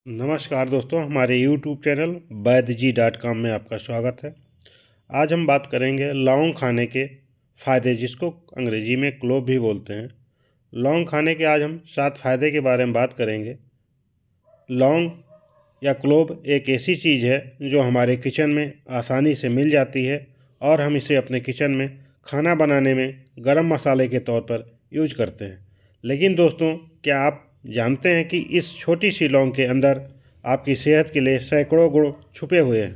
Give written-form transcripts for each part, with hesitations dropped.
नमस्कार दोस्तों, हमारे YouTube चैनल वैद्यजी.com में आपका स्वागत है। आज हम बात करेंगे लौंग खाने के फ़ायदे, जिसको अंग्रेजी में क्लोव भी बोलते हैं। लौंग खाने के आज हम 7 फ़ायदे के बारे में बात करेंगे। लौंग या क्लोव एक ऐसी चीज़ है जो हमारे किचन में आसानी से मिल जाती है और हम इसे अपने किचन में खाना बनाने में गरम मसाले के तौर पर यूज करते हैं। लेकिन दोस्तों, क्या आप जानते हैं कि इस छोटी सी लौंग के अंदर आपकी सेहत के लिए सैकड़ों गुण छुपे हुए हैं?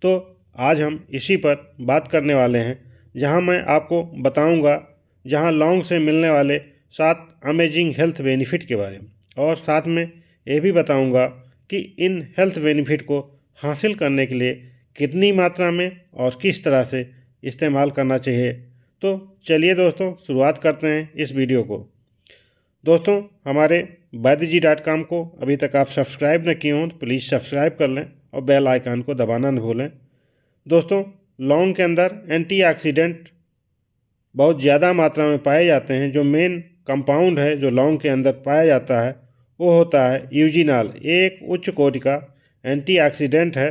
तो आज हम इसी पर बात करने वाले हैं, जहां मैं आपको बताऊंगा जहां लौंग से मिलने वाले 7 अमेजिंग हेल्थ बेनिफिट के बारे में, और साथ में ये भी बताऊंगा कि इन हेल्थ बेनिफिट को हासिल करने के लिए कितनी मात्रा में और किस तरह से इस्तेमाल करना चाहिए। तो चलिए दोस्तों, शुरुआत करते हैं इस वीडियो को। दोस्तों, हमारे वैद्यजी.com को अभी तक आप सब्सक्राइब न किए हों तो प्लीज़ सब्सक्राइब कर लें और बेल आइकन को दबाना न भूलें। दोस्तों, लौंग के अंदर एंटीऑक्सीडेंट बहुत ज़्यादा मात्रा में पाए जाते हैं। जो मेन कंपाउंड है जो लौंग के अंदर पाया जाता है वो होता है यूजिनॉल। ये एक उच्च कोटि का एंटीऑक्सीडेंट है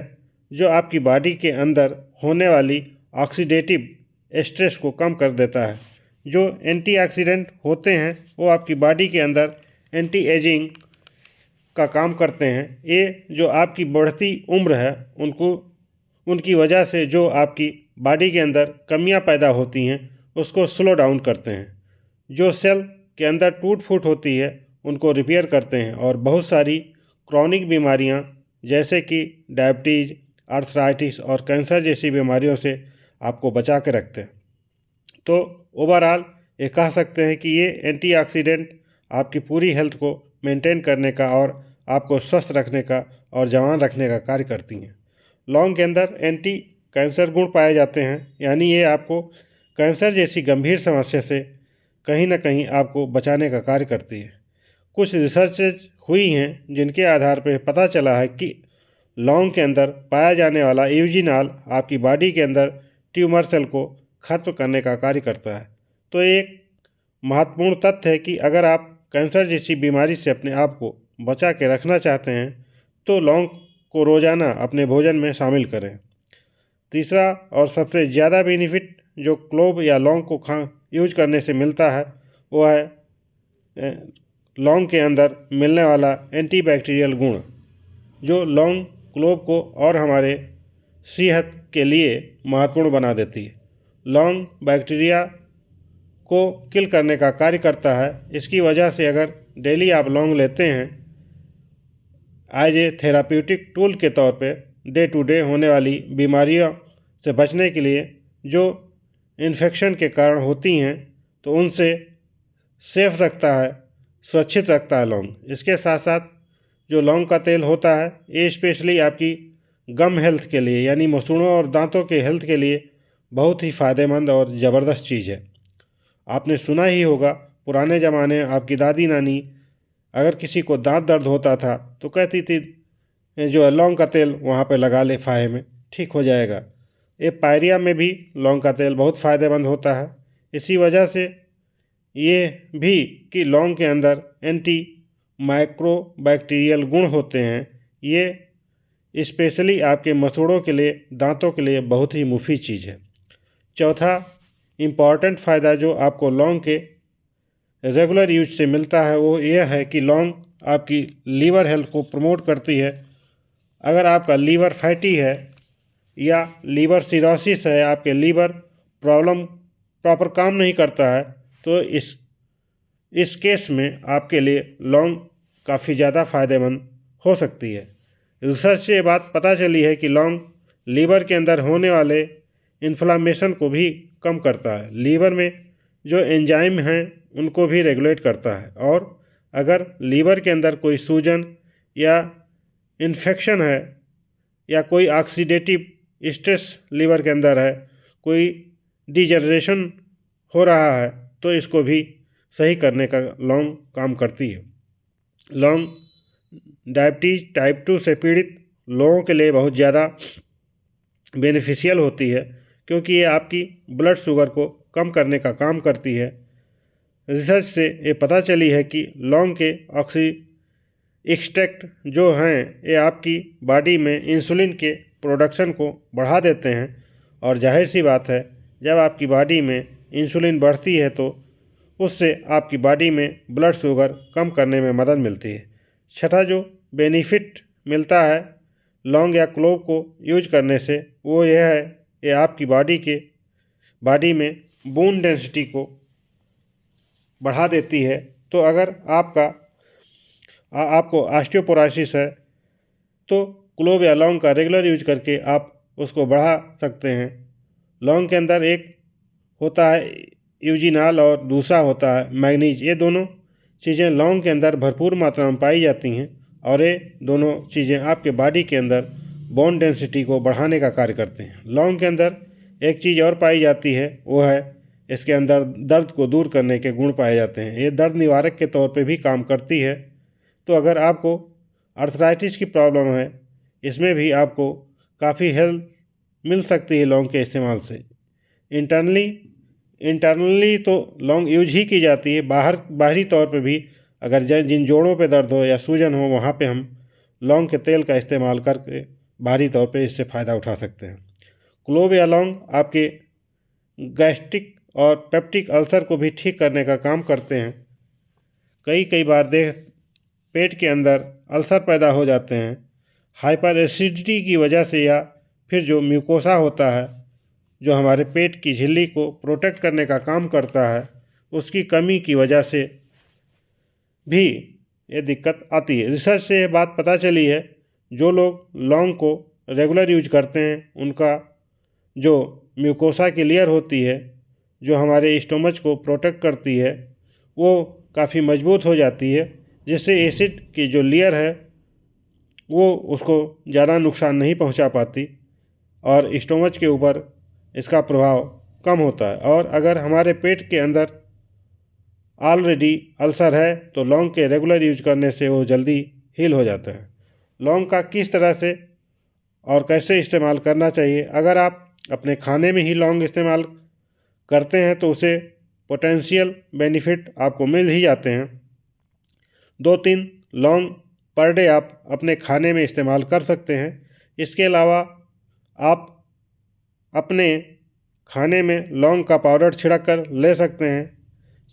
जो आपकी बॉडी के अंदर होने वाली ऑक्सीडेटिव स्ट्रेस को कम कर देता है। जो एंटीऑक्सीडेंट होते हैं वो आपकी बॉडी के अंदर एंटी एजिंग का काम करते हैं। ये जो आपकी बढ़ती उम्र है उनकी वजह से जो आपकी बॉडी के अंदर कमियां पैदा होती हैं उसको स्लो डाउन करते हैं। जो सेल के अंदर टूट फूट होती है उनको रिपेयर करते हैं और बहुत सारी क्रॉनिक बीमारियां जैसे कि डायबिटीज़, आर्थराइटिस और कैंसर जैसी बीमारियों से आपको बचा के रखते हैं। तो ओवरऑल ये कह सकते हैं कि ये एंटीऑक्सीडेंट आपकी पूरी हेल्थ को मेंटेन करने का और आपको स्वस्थ रखने का और जवान रखने का कार्य करती हैं। लौंग के अंदर एंटी कैंसर गुण पाए जाते हैं, यानी ये आपको कैंसर जैसी गंभीर समस्या से कहीं ना कहीं आपको बचाने का कार्य करती है। कुछ रिसर्चेज हुई हैं जिनके आधार पर पता चला है कि लौंग के अंदर पाया जाने वाला यूजिनॉल आपकी बॉडी के अंदर ट्यूमर सेल को खत्म करने का कार्य करता है। तो एक महत्वपूर्ण तथ्य है कि अगर आप कैंसर जैसी बीमारी से अपने आप को बचा के रखना चाहते हैं तो लौंग को रोज़ाना अपने भोजन में शामिल करें। तीसरा और सबसे ज़्यादा बेनिफिट जो क्लोव या लौंग को यूज करने से मिलता है वो है लौंग के अंदर मिलने वाला एंटीबैक्टीरियल गुण, जो लौंग क्लोव को और हमारे सेहत के लिए महत्वपूर्ण बना देती है। लौंग बैक्टीरिया को किल करने का कार्य करता है। इसकी वजह से अगर डेली आप लौंग लेते हैं एज ए थेराप्यूटिक टूल के तौर पे डे टू डे होने वाली बीमारियों से बचने के लिए जो इन्फेक्शन के कारण होती हैं तो उनसे सेफ रखता है, सुरक्षित रखता है लौंग। इसके साथ साथ जो लौंग का तेल होता है ये स्पेशली आपकी गम हेल्थ के लिए, यानी मसूड़ों और दांतों के हेल्थ के लिए बहुत ही फ़ायदेमंद और ज़बरदस्त चीज़ है। आपने सुना ही होगा, पुराने ज़माने में आपकी दादी नानी अगर किसी को दांत दर्द होता था तो कहती थी जो है लौंग का तेल वहाँ पे लगा ले, फाहे में ठीक हो जाएगा। ये पायरिया में भी लौंग का तेल बहुत फ़ायदेमंद होता है। इसी वजह से ये भी कि लौंग के अंदर एंटी माइक्रोबैक्टीरियल गुण होते हैं। ये स्पेशली आपके मसूड़ों के लिए, दांतों के लिए बहुत ही मुफीद चीज़ है। चौथा इम्पॉर्टेंट फ़ायदा जो आपको लौंग के रेगुलर यूज से मिलता है वो ये है कि लौंग आपकी लीवर हेल्थ को प्रमोट करती है। अगर आपका लीवर फैटी है या लीवर सिरोसिस है, आपके लीवर प्रॉब्लम प्रॉपर काम नहीं करता है, तो इस केस में आपके लिए लौंग काफ़ी ज़्यादा फ़ायदेमंद हो सकती है। रिसर्च से ये बात पता चली है कि लौंग लीवर के अंदर होने वाले इन्फ्लामेशन को भी कम करता है। लीवर में जो एंजाइम हैं उनको भी रेगुलेट करता है, और अगर लीवर के अंदर कोई सूजन या इन्फेक्शन है या कोई ऑक्सीडेटिव स्ट्रेस लीवर के अंदर है, कोई डिजनरेशन हो रहा है, तो इसको भी सही करने का लौंग काम करती है। लौंग डायबिटीज़ टाइप 2 से पीड़ित लोगों के लिए बहुत ज़्यादा बेनिफिशियल होती है, क्योंकि ये आपकी ब्लड शुगर को कम करने का काम करती है। रिसर्च से ये पता चली है कि लौंग के एक्सट्रैक्ट जो हैं ये आपकी बॉडी में इंसुलिन के प्रोडक्शन को बढ़ा देते हैं और जाहिर सी बात है जब आपकी बॉडी में इंसुलिन बढ़ती है तो उससे आपकी बॉडी में ब्लड शुगर कम करने में मदद मिलती है। छठा जो बेनिफिट मिलता है लौंग या क्लोव को यूज करने से वो यह है ये आपकी बॉडी में बोन डेंसिटी को बढ़ा देती है। तो अगर आपको ऑस्टियोपोरोसिस है तो क्लोव या लौंग का रेगुलर यूज करके आप उसको बढ़ा सकते हैं। लौंग के अंदर एक होता है यूजिनॉल और दूसरा होता है मैग्नीज। ये दोनों चीज़ें लौंग के अंदर भरपूर मात्रा में पाई जाती हैं और ये दोनों चीज़ें आपके बॉडी के अंदर बोन डेंसिटी को बढ़ाने का कार्य करते हैं। लौंग के अंदर एक चीज़ और पाई जाती है वो है इसके अंदर दर्द को दूर करने के गुण पाए जाते हैं। ये दर्द निवारक के तौर पे भी काम करती है। तो अगर आपको अर्थराइटिस की प्रॉब्लम है इसमें भी आपको काफ़ी हेल्प मिल सकती है लौंग के इस्तेमाल से। इंटरनली तो लौंग यूज ही की जाती है, बाहरी तौर पे भी अगर जिन जोड़ों पे दर्द हो या सूजन हो वहाँ पे हम लौंग के तेल का इस्तेमाल करके बाहरी तौर पे इससे फ़ायदा उठा सकते हैं। क्लोव या लौंग आपके गैस्ट्रिक और पेप्टिक अल्सर को भी ठीक करने का काम करते हैं। कई बार पेट के अंदर अल्सर पैदा हो जाते हैं हाइपर एसिडिटी की वजह से, या फिर जो म्यूकोसा होता है जो हमारे पेट की झिल्ली को प्रोटेक्ट करने का काम करता है उसकी कमी की वजह से भी ये दिक्कत आती है। रिसर्च से ये बात पता चली है जो लोग लौंग को रेगुलर यूज करते हैं उनका जो म्यूकोसा की लेयर होती है जो हमारे स्टोमच को प्रोटेक्ट करती है वो काफ़ी मजबूत हो जाती है, जिससे एसिड की जो लेयर है वो उसको ज़्यादा नुकसान नहीं पहुंचा पाती और स्टोमच के ऊपर इसका प्रभाव कम होता है। और अगर हमारे पेट के अंदर ऑलरेडी अल्सर है तो लौंग के रेगुलर यूज करने से वो जल्दी हील हो जाता है। लौंग का किस तरह से और कैसे इस्तेमाल करना चाहिए, अगर आप अपने खाने में ही लौंग इस्तेमाल करते हैं तो उसे पोटेंशियल बेनिफिट आपको मिल ही जाते हैं। 2-3 लौंग पर डे आप अपने खाने में इस्तेमाल कर सकते हैं। इसके अलावा आप अपने खाने में लौंग का पाउडर छिड़क कर ले सकते हैं।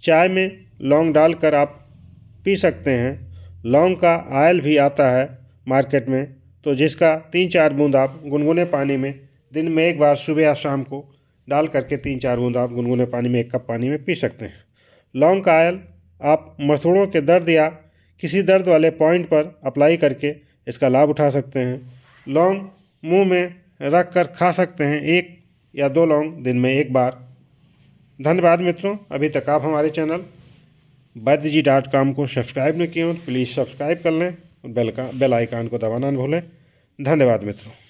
चाय में लौंग डालकर आप पी सकते हैं। लौंग का ऑयल भी आता है मार्केट में, तो जिसका 3-4 बूंद आप गुनगुने पानी में दिन में एक बार सुबह या शाम को डाल करके 3-4 बूंद आप गुनगुने पानी में 1 कप पानी में पी सकते हैं। लौंग का ऑयल आप मसूड़ों के दर्द या किसी दर्द वाले पॉइंट पर अप्लाई करके इसका लाभ उठा सकते हैं। लौंग मुंह में रख कर खा सकते हैं, 1 या 2 लौंग दिन में 1 बार। धन्यवाद मित्रों, अभी तक आप हमारे चैनल वैद्यजी.com को सब्सक्राइब नहीं किए हो तो प्लीज़ सब्सक्राइब कर लें और बेल आइकन को दबाना न भूलें। धन्यवाद मित्रों।